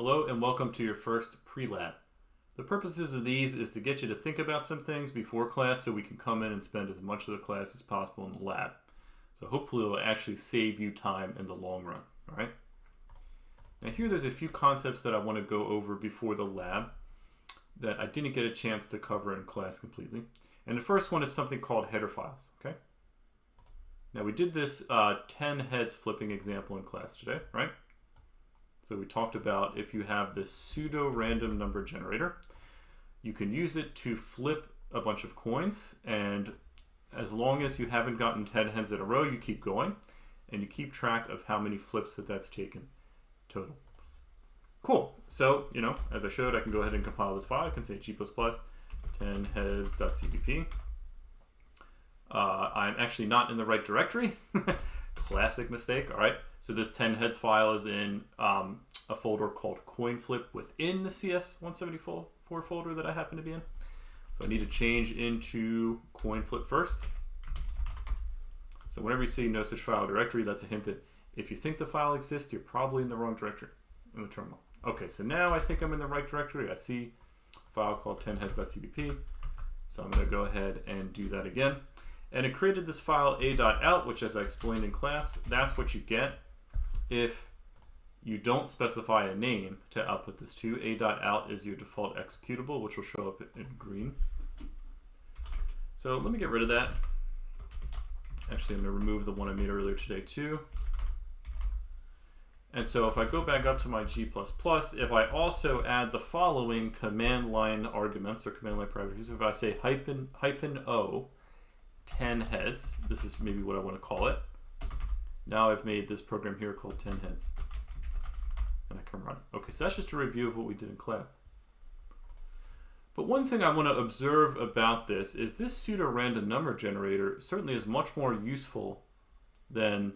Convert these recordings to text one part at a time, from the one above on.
Hello and welcome to your first Prelab. The purposes of these is to get you to think about some things before class so we can come in and spend as much of the class as possible in the lab. So hopefully it'll actually save you time in the long run, all right? Now here there's a few concepts that I want to go over before the lab that I didn't get a chance to cover in class completely. And the first one is something called header files, okay? Now we did this 10 heads flipping example in class today, right? So we talked about if you have this pseudo-random number generator, you can use it to flip a bunch of coins, and as long as you haven't gotten 10 heads in a row, you keep going, and you keep track of how many flips that's taken total. Cool. So, as I showed, I can go ahead and compile this file. I can say g++ 10heads.cpp. I'm actually not in the right directory. Classic mistake. All right. So this 10 heads file is in a folder called CoinFlip within the CS174 folder that I happen to be in. So I need to change into CoinFlip first. So whenever you see no such file directory, that's a hint that if you think the file exists, you're probably in the wrong directory in the terminal. Okay, so now I think I'm in the right directory. I see a file called 10heads.cpp. So I'm going to go ahead and do that again. And it created this file a.out, which, as I explained in class, that's what you get if you don't specify a name to output this to. A.out is your default executable, which will show up in green. So let me get rid of that. Actually, I'm going to remove the one I made earlier today too. And so if I go back up to my G++, if I also add the following command line arguments or command line parameters, if I say hyphen O, 10 heads, this is maybe what I want to call it. Now I've made this program here called 10 heads. And I can run it. Okay, so that's just a review of what we did in class. But one thing I want to observe about this is this pseudo-random number generator certainly is much more useful than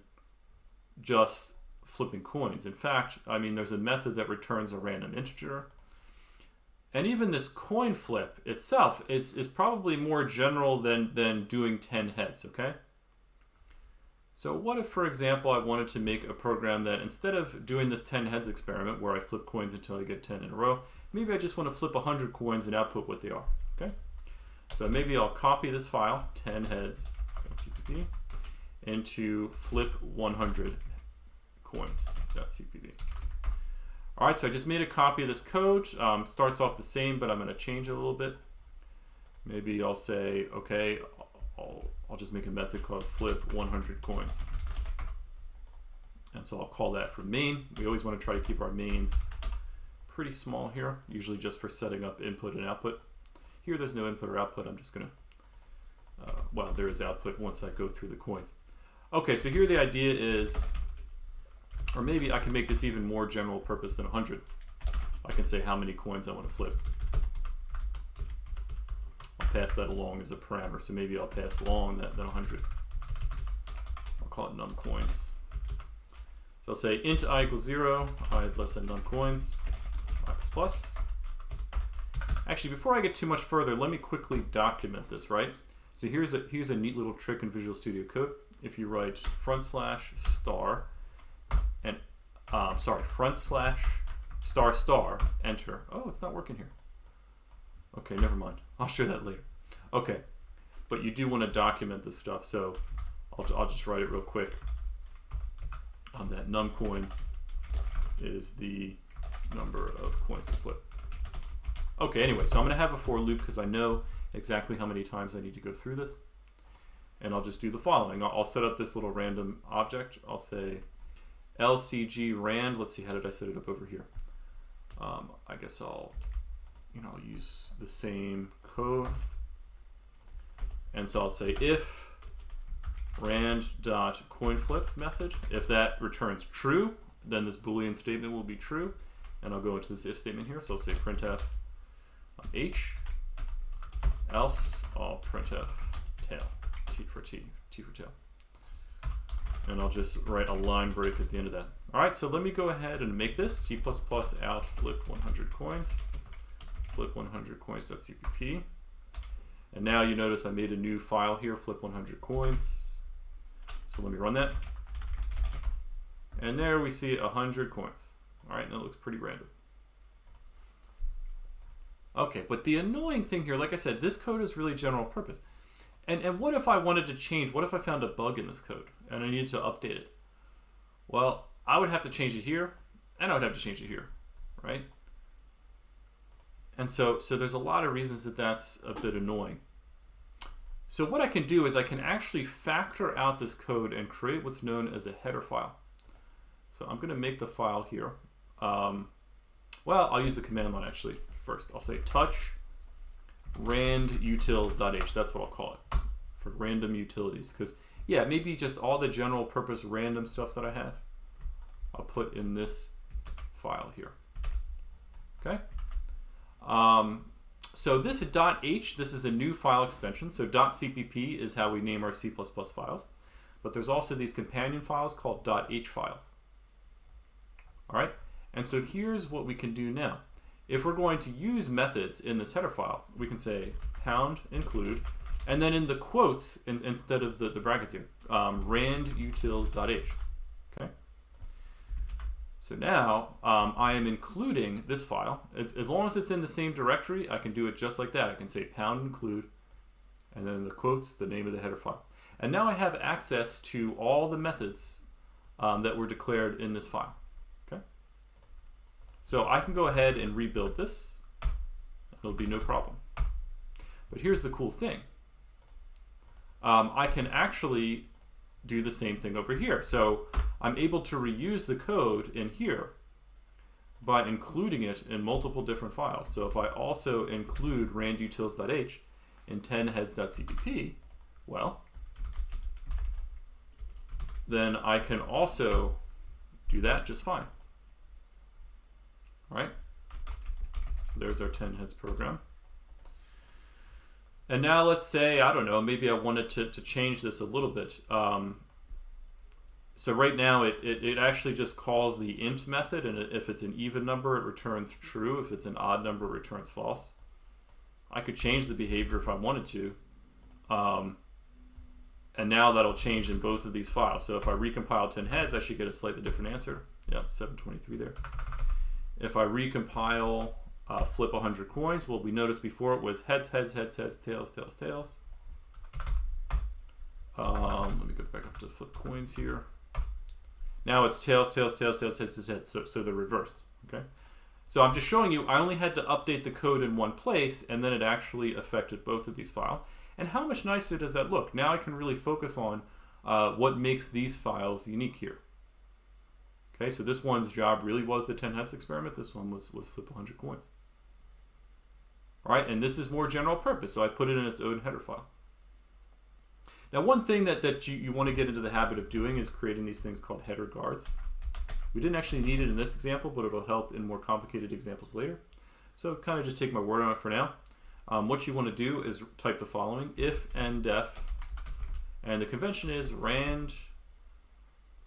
just flipping coins. In fact, there's a method that returns a random integer. And even this coin flip itself is probably more general than doing 10 heads, okay? So what if, for example, I wanted to make a program that instead of doing this 10 heads experiment where I flip coins until I get 10 in a row, maybe I just want to flip 100 coins and output what they are, okay? So maybe I'll copy this file, 10 heads.cpp, into flip 100 coins.cpp. All right, so I just made a copy of this code. Starts off the same, but I'm going to change it a little bit. Maybe I'll say, okay, I'll just make a method called flip 100 coins. And so I'll call that for main. We always want to try to keep our mains pretty small here, usually just for setting up input and output. Here there's no input or output. I'm just going to, there is output once I go through the coins. Okay, so here the idea is, or maybe I can make this even more general purpose than 100. I can say how many coins I want to flip. I'll pass that along as a parameter, so maybe I'll pass along that 100. I'll call it num coins. So I'll say int I equals 0, I is less than num coins, I++. Actually, before I get too much further, let me quickly document this, right? So here's a neat little trick in Visual Studio Code. If you write /* and /* enter. Oh, it's not working here. Okay, never mind. I'll show that later. Okay, but you do want to document this stuff, so I'll just write it real quick. That num coins is the number of coins to flip. Okay, anyway, so I'm going to have a for loop because I know exactly how many times I need to go through this. And I'll just do the following. I'll set up this little random object. I'll say LCG rand. Let's see, how did I set it up over here? I guess I'll use the same code. And so I'll say if rand.coinFlip method. If that returns true, then this Boolean statement will be true. And I'll go into this if statement here. So I'll say printf h, else I'll printf tail, t for tail. And I'll just write a line break at the end of that. All right, so let me go ahead and make this g++ out flip 100 coins, flip 100 coins.cpp. And now you notice I made a new file here, flip 100 coins. So let me run that. And there we see 100 coins. All right, that looks pretty random. Okay, but the annoying thing here, like I said, this code is really general purpose. And what if I wanted to change, what if I found a bug in this code and I needed to update it? Well, I would have to change it here, and I would have to change it here, right? And so there's a lot of reasons that that's a bit annoying. So what I can do is I can actually factor out this code and create what's known as a header file. So I'm going to make the file here. Well, I'll use the command line actually first. I'll say touch randutils.h. That's what I'll call it for random utilities. Because, yeah, maybe just all the general purpose random stuff that I have, I'll put in this file here. Okay? So this .h, this is a new file extension. So .cpp is how we name our C++ files. But there's also these companion files called .h files. All right? And so here's what we can do now. If we're going to use methods in this header file, we can say pound include, and then in the quotes, instead of the brackets here, randutils.h. Okay? So now I am including this file. As long as it's in the same directory, I can do it just like that. I can say pound include, and then in the quotes, the name of the header file. And now I have access to all the methods that were declared in this file. Okay? So I can go ahead and rebuild this. It'll be no problem. But here's the cool thing. I can actually do the same thing over here. So I'm able to reuse the code in here by including it in multiple different files. So if I also include randutils.h in 10heads.cpp, well, then I can also do that just fine. All right? So there's our 10heads program. And now let's say, I don't know, maybe I wanted to change this a little bit. So right now it actually just calls the int method, and if it's an even number, it returns true. If it's an odd number, it returns false. I could change the behavior if I wanted to. And now that'll change in both of these files. So if I recompile 10 heads, I should get a slightly different answer. Yep, 723 there. If I recompile flip 100 coins, well, we noticed before it was heads, heads, heads, heads, tails, tails, tails. Let me go back up to flip coins here. Now it's tails, tails, tails, tails, heads, heads, so they're reversed. Okay. So I'm just showing you I only had to update the code in one place, and then it actually affected both of these files. And how much nicer does that look? Now I can really focus on what makes these files unique here. Okay, so this one's job really was the 10 heads experiment. This one was flip 100 coins. All right, and this is more general purpose, so I put it in its own header file. Now, one thing that you want to get into the habit of doing is creating these things called header guards. We didn't actually need it in this example, but it'll help in more complicated examples later. So kind of just take my word on it for now. What you want to do is type the following: if and def, and the convention is rand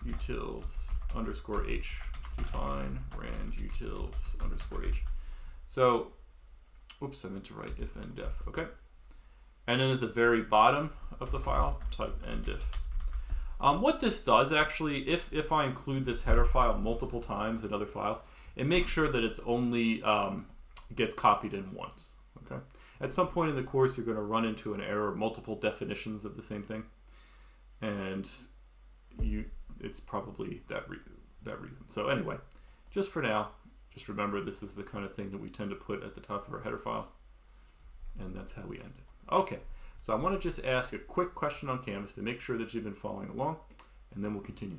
utils underscore h. Define rand utils underscore h. So, oops, I meant to write if and def. Okay. And then at the very bottom of the file, type ndif. What this does actually, if I include this header file multiple times in other files, it makes sure that it's only gets copied in once. Okay. At some point in the course, you're going to run into an error, multiple definitions of the same thing, and it's probably that reason. So anyway, just for now, just remember this is the kind of thing that we tend to put at the top of our header files, and that's how we end it. Okay, so I want to just ask a quick question on Canvas to make sure that you've been following along, and then we'll continue.